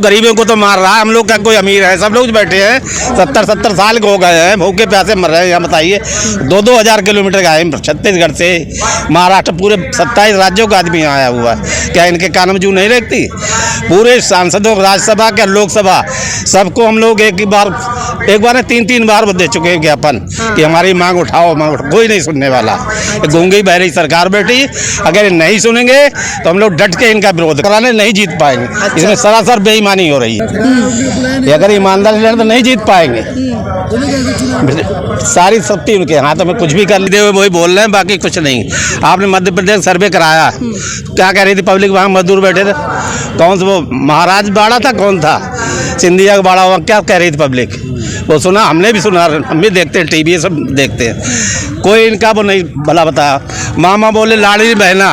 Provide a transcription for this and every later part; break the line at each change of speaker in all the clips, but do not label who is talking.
गरीबों को तो मार रहा है। हम लोग क्या कोई अमीर है? सब लोग बैठे हैं 70-70 साल के हो गए हैं, भूखे प्यासे मर रहे हैं। यहाँ बताइए 2-2 हज़ार किलोमीटर का है छत्तीसगढ़ से महाराष्ट्र, पूरे 27 राज्यों का आदमी आया हुआ है। क्या इनके कान में जू नहीं लगती? पूरे सांसदों, राज्यसभा क्या लोकसभा, सबको हम लोग एक बार ने 3-3 बार दे चुके हैं ज्ञापन कि हमारी मांग उठाओ, कोई नहीं सुनने वाला। गूंगी बहरी सरकार बैठी, अगर नहीं सुनेंगे तो हम लोग डट के इनका विरोध कराने नहीं जीत पाएंगे। इसमें सरासर बेईमानी हो रही है। अगर ईमानदार लड़े तो नहीं जीत पाएंगे। सारी शक्ति उनके हाथ में, कुछ भी कर लेते हुए वही बोल रहे हैं, बाकी कुछ नहीं। आपने मध्य प्रदेश सर्वे कराया, क्या कह रही थी पब्लिक? वहाँ मजदूर बैठे थे, कौन सा वो महाराज बाड़ा था, कौन था सिंधिया का बाड़ा, वहाँ क्या कह रही थी पब्लिक? वो सुना, हमने भी सुना, हम भी देखते हैं टीवी, सब देखते हैं। कोई इनका वो नहीं भला बताया। मामा बोले लाड़ी बहना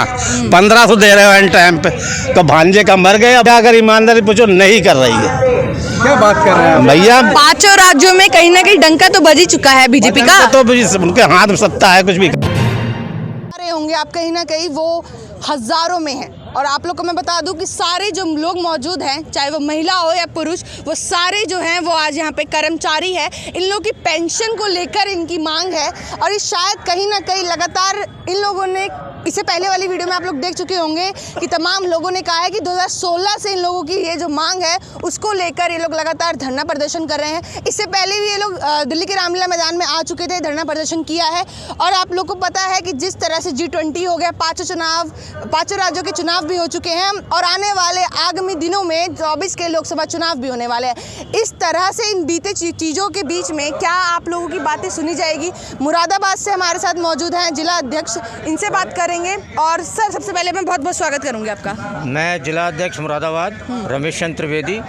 1500 दे रहे हो एंड टाइम पे, तो भांजे का मर गए। अब अगर ईमानदारी पूछो, नहीं कर रही है।
क्या बात कर रहे हैं
भैया?
5 राज्यों में कहीं ना कहीं डंका तो बज ही चुका है बीजेपी का।
तो उनके हाथ में सत्ता है, कुछ भी
अरे होंगे आप कहीं ना कहीं, वो हजारों में है। और आप लोग को मैं बता दूं कि सारे जो लोग मौजूद हैं, चाहे वो महिला हो या पुरुष, वो सारे जो हैं वो आज यहाँ पे कर्मचारी है। इन लोगों की पेंशन को लेकर इनकी मांग है, और ये शायद कहीं ना कहीं लगातार इन लोगों ने, इससे पहले वाली वीडियो में आप लोग देख चुके होंगे कि तमाम लोगों ने कहा है कि 2016 से इन लोगों की ये जो मांग है उसको लेकर ये लोग लगातार धरना प्रदर्शन कर रहे हैं। इससे पहले भी ये लोग दिल्ली के रामलीला मैदान में आ चुके थे, धरना प्रदर्शन किया है। और आप लोग को पता है कि जिस तरह से G20 हो गया, 5 राज्यों के चुनाव भी हो चुके हैं, और आने वाले आगामी दिनों में 24 के लोकसभा चुनाव भी होने वाले हैं। इस तरह से इन बीते चीज़ों के बीच में क्या आप लोगों की बातें सुनी जाएगी? मुरादाबाद से हमारे साथ मौजूद हैं जिला अध्यक्ष, इनसे बात करेंगे। और सर, सबसे पहले मैं बहुत बहुत स्वागत करूंगी आपका।
मैं जिला अध्यक्ष मुरादाबाद रमेश चंद्र त्रिवेदी।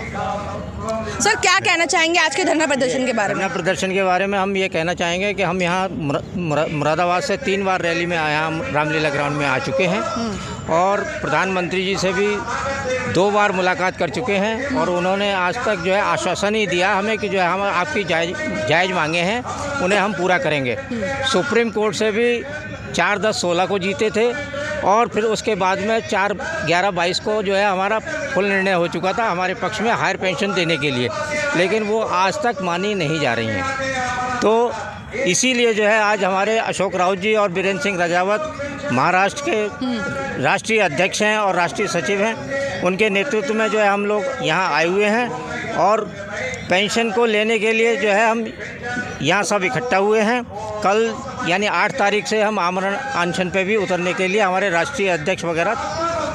सर, क्या कहना चाहेंगे आज के धरना प्रदर्शन के बारे में?
धरना प्रदर्शन के बारे में हम ये कहना चाहेंगे कि हम यहाँ मुरादाबाद से 3 बार रैली में हम रामलीला ग्राउंड में आ चुके हैं, और प्रधानमंत्री जी से भी 2 बार मुलाकात कर चुके हैं, और उन्होंने आज तक जो है आश्वासन ही दिया हमें कि जो है हम आपकी जायज़ मांगे हैं उन्हें हम पूरा करेंगे। सुप्रीम कोर्ट से भी 4-10-16 को जीते थे, और फिर उसके बाद में 4-11-22 को जो है हमारा फुल निर्णय हो चुका था हमारे पक्ष में हायर पेंशन देने के लिए, लेकिन वो आज तक मानी नहीं जा रही हैं। तो इसीलिए जो है आज हमारे अशोक राउत जी और बीरेंद्र सिंह राजावत महाराष्ट्र के राष्ट्रीय अध्यक्ष हैं और राष्ट्रीय सचिव हैं, उनके नेतृत्व में जो है हम लोग यहाँ आए हुए हैं, और पेंशन को लेने के लिए जो है हम यहाँ सब इकट्ठा हुए हैं। कल यानी 8 तारीख से हम आमरण अनशन पे भी उतरने के लिए हमारे राष्ट्रीय अध्यक्ष वगैरह,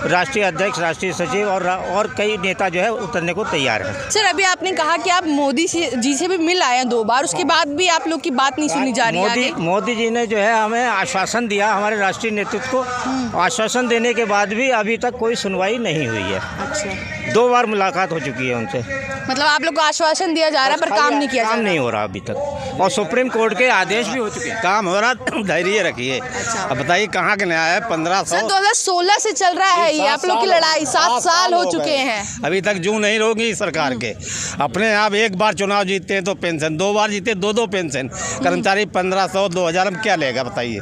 राष्ट्रीय अध्यक्ष, राष्ट्रीय सचिव और कई नेता जो है उतरने को तैयार हैं।
सर, अभी आपने कहा कि आप मोदी जी से भी मिल आए हैं 2 बार, उसके बाद भी आप लोग की बात नहीं सुनी जा रही है।
मोदी जी ने जो है हमें आश्वासन दिया, हमारे राष्ट्रीय नेतृत्व को आश्वासन देने के बाद भी अभी तक कोई सुनवाई नहीं हुई है।
अच्छा,
2 बार मुलाकात हो चुकी है उनसे।
मतलब आप लोग को आश्वासन दिया जा रहा है पर काम नहीं किया जा रहा?
काम नहीं हो रहा अभी तक, और सुप्रीम कोर्ट के आदेश भी हो चुके हैं।
काम हो रहा, धैर्य रखिए।
अच्छा।
अब बताइए कहाँ के न्याय है? 1500
2016 से चल रहा है ये आप लोग की लड़ाई, 7 साल हो चुके हैं।
अभी तक जू नहीं रोगी सरकार के। अपने आप 1 बार चुनाव जीतते हैं तो पेंशन, 2 बार जीते 2-2 पेंशन, कर्मचारी 1500-2000 में क्या लेगा बताइए?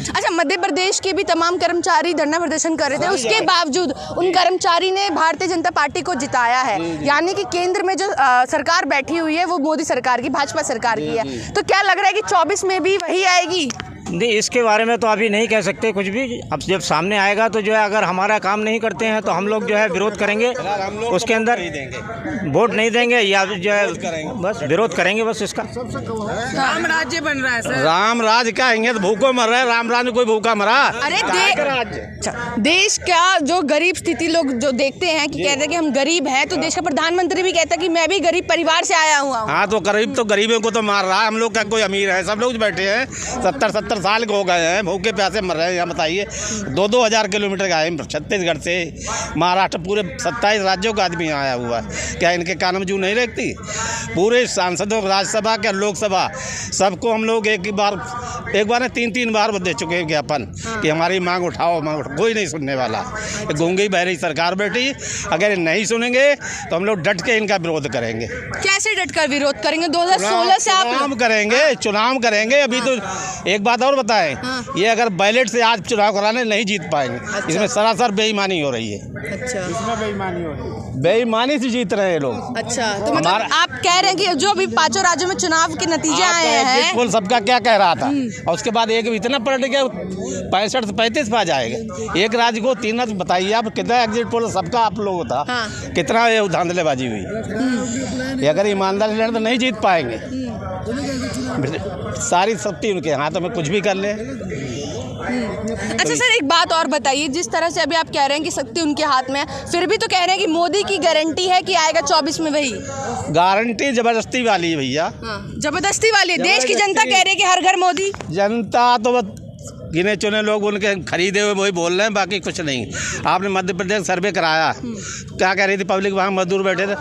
अच्छा, मध्य प्रदेश के भी तमाम कर्मचारी धरना प्रदर्शन कर रहे थे, उसके बावजूद उन कर्मचारी ने भारतीय जनता पार्टी को जिताया है। यानी कि केंद्र में जो सरकार बैठी हुई है वो मोदी सरकार की, भाजपा सरकार की है। तो क्या लग रहा है कि 24 में भी वही आएगी?
नहीं, इसके बारे में तो अभी नहीं कह सकते कुछ भी। अब जब सामने आएगा तो जो है अगर हमारा काम नहीं करते हैं तो हम लोग जो है विरोध करेंगे, उसके अंदर वोट नहीं देंगे या जो है बस विरोध करेंगे, बस इसका।
राम राज्य बन रहा है सर।
राम राज का तो भूखो मर रहा है, राम राज में कोई भूखा मरा?
अरे देश का जो गरीब स्थिति लोग जो देखते हैं कि कहते हैं कि हम गरीब हैं, तो देश का प्रधानमंत्री भी कहता है कि मैं भी गरीब परिवार से आया हुआ हूँ।
हाँ, तो गरीबों को तो मार रहा है। हम लोग क्या कोई अमीर है? सब लोग बैठे हैं 70-70 साल के हो गए हैं, भूखे प्यासे मर रहे हैं। यहाँ बताइए 2-2 हज़ार किलोमीटर का है छत्तीसगढ़ से महाराष्ट्र, पूरे 27 राज्यों का आदमी आया हुआ है। क्या इनके कान में जू नहीं लगती? पूरे सांसदों, राज्यसभा क्या लोकसभा, सबको हम लोग एक बार ने 3-3 बार दे चुके हैं ज्ञापन कि हमारी मांग उठाओ, कोई नहीं सुनने वाला। गूंगी बहरी सरकार बैठी, अगर नहीं सुनेंगे तो हम लोग डट के इनका विरोध करेंगे।
कैसे डट कर विरोध करेंगे? 2016 से आप
चुनाव करेंगे। अभी तो एक बात और और बताएं,
हाँ।
ये अगर बैलेट से आज चुनाव कराने नहीं जीत पाएंगे। इसमें सरासर बेईमानी हो रही है।
अच्छा,
इसमें बेईमानी हो रही है।
बेईमानी से जीत रहे हैं लोग।
अच्छा, तो मतलब आप कह रहे हैं कि जो अभी 5 राज्यों में चुनाव के नतीजे आए हैं,
पोल सबका क्या कह रहा था, और उसके बाद एक इतना पलट गया, 65 से 35 पे आ जाएगा। एक राज्य को 3 राज्य बताइए आप, कितना एग्जिट पोल सबका आप लोगों था,
हाँ।
कितना ये धांधलेबाजी हुई। ये अगर ईमानदारी लड़े तो नहीं जीत पाएंगे। सारी शक्ति उनके हाथों में, कुछ भी कर ले।
अच्छा सर, एक बात और बताइए, जिस तरह से अभी आप कह रहे हैं कि शक्ति उनके हाथ में है, फिर भी तो कह रहे हैं कि मोदी की गारंटी है कि आएगा 24 में वही।
गारंटी जबरदस्ती वाली है भैया।
जबरदस्ती वाली। देश की जनता कह रही है कि हर घर मोदी।
जनता तो बस गिने चुने लोग उनके खरीदे हुए वही बोल रहे हैं, बाकी कुछ नहीं। आपने मध्य प्रदेश सर्वे कराया, क्या कह रही थी पब्लिक, वहाँ मजदूर बैठे थे,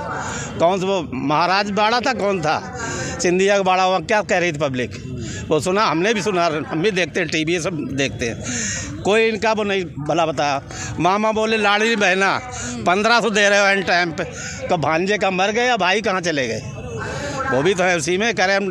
कौन सा वो महाराज बाड़ा था, कौन था सिंधिया का बाड़ा, वहाँ क्या कह रही थी पब्लिक, वो सुना, हमने भी सुना, हम भी देखते हैं टीवी, सब देखते हैं। कोई इनका वो नहीं भला बताया। मामा बोले लाड़ी बहना 1500 दे रहे हो एंड टाइम पे, तो भांजे का मर गए या भाई कहाँ चले गए, वो भी तो है उसी में। कह रहे हम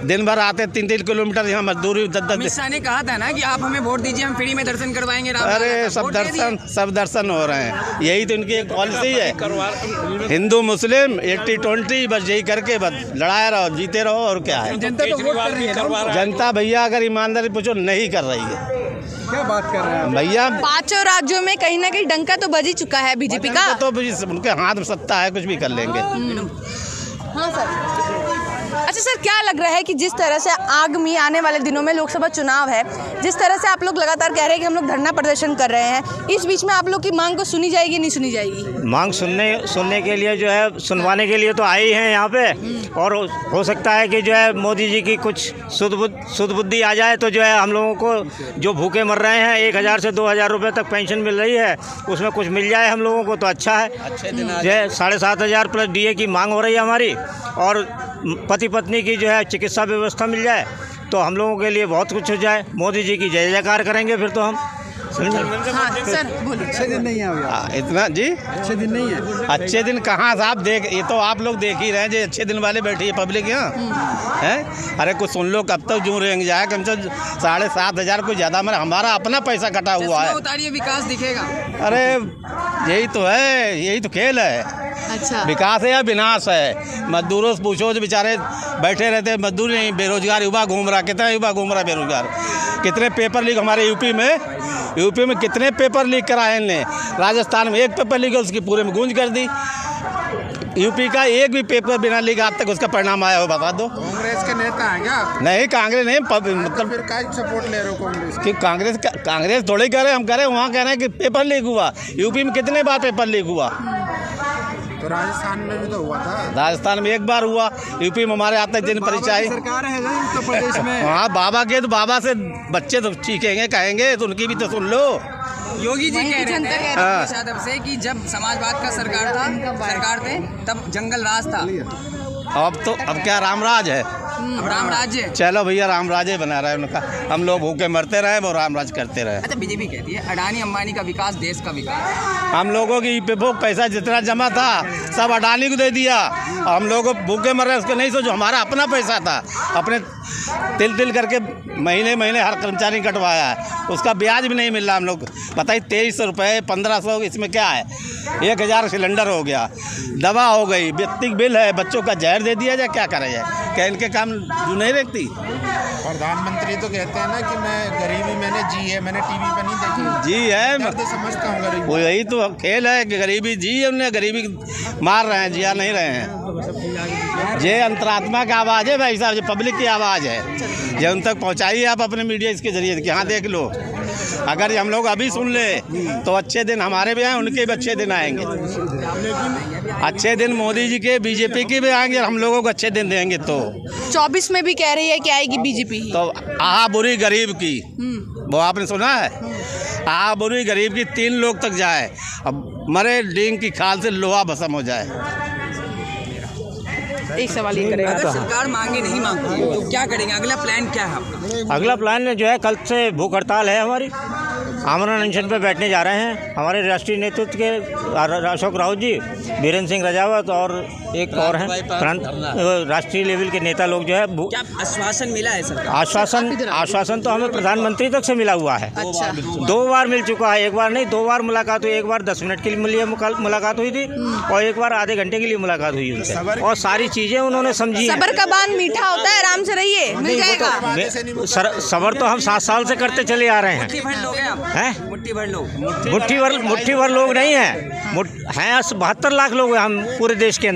दिन भर आते 3-3 किलोमीटर यहाँ मजदूरी 10-10।
अमित शाह ने कहा था ना कि आप हमें वोट दीजिए, हम फ्री में दर्शन करवाएंगे।
अरे सब दर्शन हो रहे हैं, यही तो इनकी एक पॉलिसी है। हिंदू मुस्लिम 80-20 बस यही करके बस लड़ाए रहो, जीते रहो, और क्या है।
जनता तो वोट कर रही है।
जनता भैया अगर ईमानदारी पूछो नहीं कर रही है।
क्या बात कर रहे हैं
भैया?
5 राज्यों में कहीं ना कहीं डंका तो बज ही चुका है बीजेपी का।
तो उनके हाथ में सत्ता है, कुछ भी कर लेंगे।
हाँ सर। अच्छा सर, क्या लग रहा है कि जिस तरह से आगामी आने वाले दिनों में लोकसभा चुनाव है, जिस तरह से आप लोग लगातार कह रहे हैं कि हम लोग धरना प्रदर्शन कर रहे हैं, इस बीच में आप लोग की मांग को सुनी जाएगी नहीं सुनी जाएगी?
मांग सुनने के लिए जो है, सुनवाने के लिए तो आए ही हैं यहाँ पे, और हो सकता है कि जो है मोदी जी की कुछ शुद्ध बुद्धि आ जाए, तो जो है हम लोगों को जो भूखे मर रहे हैं 1000 से 2000 रुपये तक पेंशन मिल रही है, उसमें कुछ मिल जाए हम लोगों को तो अच्छा है। जो है 7500 प्लस DA की मांग हो रही है हमारी, और पति पत्नी की जो है चिकित्सा व्यवस्था मिल जाए तो हम लोगों के लिए बहुत कुछ हो जाए। मोदी जी की जय जयकार करेंगे फिर तो हम, समझे?
हाँ सर बोलिए।
अच्छे दिन नहीं है अभी,
इतना जी
अच्छे दिन नहीं है।
अच्छे दिन कहाँ साहब, देख ये तो आप लोग देख ही रहे हैं, जो अच्छे दिन वाले बैठी है पब्लिक यहाँ है। अरे कुछ सुन लो, कब तक जूं रेंग जाए, कम से 7500 कोई ज़्यादा, हमारा अपना पैसा कटा हुआ है।
उतारिए, विकास दिखेगा।
अरे यही तो है, यही तो खेल है।
अच्छा,
विकास है या विनाश है? मजदूरों से पूछो जो बेचारे बैठे रहते हैं, मजदूर नहीं, बेरोजगार युवा घूम रहा, कितना युवा घूम रहा बेरोजगार। कितने पेपर लीक हमारे यूपी में कितने पेपर लीक कराए इनने। राजस्थान में एक पेपर लीक है, उसकी पूरे में गूंज कर दी। यूपी का एक भी पेपर बिना लीक आज तक उसका परिणाम आया हो, बता दो।
कांग्रेस के नेता हैं क्या?
नहीं, कांग्रेस नहीं, मतलब
फिर क्या सपोर्ट ले रहे हो कांग्रेस
कि कांग्रेस थोड़े कह रहे हैं, हम कह रहे हैं, वहाँ कह रहे हैं कि पेपर लीक हुआ। यूपी में कितने बार पेपर लीक हुआ?
तो राजस्थान में भी तो हुआ था।
राजस्थान में एक बार हुआ, यूपी में हमारे आता दिन परीक्षा आई।
सरकार है ना उत्तर प्रदेश में।
हाँ, बाबा के तो बाबा से बच्चे तो चीखेंगे, कहेंगे, तो उनकी भी तो सुन लो।
योगी जी कह रहे
जनता कह
थे
रही
है।
शायद से कि जब समाजवाद का सरकार थे तब जंगल राज था,
अब क्या रामराज है?
अब राम राज्य है।
चलो भैया, रामराज ही बना रहा है उनका, हम लोग भूखे मरते रहे, वो रामराज करते रहे।
अच्छा, बीजेपी कहती है अडानी अंबानी का विकास देश का विकास।
हम लोगों की पैसा जितना जमा था सब अडानी को दे दिया, हम लोग भूखे मर रहे, उसको नहीं सोचो, हमारा अपना पैसा था, अपने तिल करके महीने हर कर्मचारी कटवाया है, उसका ब्याज भी नहीं मिल रहा। हम लोग बताइए 2300 रुपये, 1500, इसमें क्या है? 1000 सिलेंडर हो गया, दवा हो गई, व्यक्तिगत बिल है, बच्चों का जहर दे दिया जाए, क्या करे जाए? क्या इनके काम जो नहीं रखती?
प्रधानमंत्री तो कहते हैं ना कि मैं गरीबी मैंने जी है, मैंने टीवी पे नहीं देखी।
जी है,
दर्द समझता हूँ गरीबी।
वो यही तो खेल है कि गरीबी जी है, उन्हें गरीबी मार रहे हैं, जिया नहीं रहे हैं। ये अंतरात्मा की आवाज़ है भाई साहब, ये पब्लिक की आवाज़ है, ये उन तक पहुँचाइए आप अपने मीडिया इसके जरिए कि हाँ देख लो। अगर हम लोग अभी सुन ले तो अच्छे दिन हमारे भी आए, उनके भी अच्छे दिन आएंगे। अच्छे दिन मोदी जी के, बीजेपी के भी आएंगे, और हम लोगों को अच्छे दिन देंगे। तो
24 में भी कह रही है कि आएगी बीजेपी।
तो आहा बुरी गरीब की, वो आपने सुना है? आहा बुरी गरीब की 3 लोग तक जाए, अब मरे डींग की खाल से लोहा भस्म हो जाए।
एक सवाल ये करेगा,
अगर सरकार मांगे नहीं मांगती तो क्या करेंगे? अगला प्लान क्या है आपका?
अगला प्लान जो है, कल से भूख हड़ताल है हमारी, आमरण अनशन पर बैठने जा रहे हैं। हमारे राष्ट्रीय नेतृत्व के अशोक राउत जी, बीरेंद्र सिंह राजावत और एक और हैं राष्ट्रीय लेवल के नेता लोग जो है।
क्या आश्वासन मिला है सर?
आश्वासन तो हमें प्रधानमंत्री तक से मिला हुआ है। 2 बार मिल चुका है, 1 बार नहीं 2 बार मुलाकात हुई। 1 बार 10 मिनट के लिए मुलाकात हुई थी और 1 बार आधे घंटे के लिए मुलाकात हुई उनसे, और सारी चीज़ें उन्होंने समझी हैं।
सबर का बांध मीठा होता है, आराम से रहिए, मिल जाएगा।
सबर तो हम 7 साल से करते चले आ रहे हैं।
मुट्ठी भर लोग हैं आप?
हैं?
मुट्ठी भर लोग?
मुट्ठी भर लोग नहीं हैं, हैं 72 लाख लोग हैं हम पूरे देश के अंदर।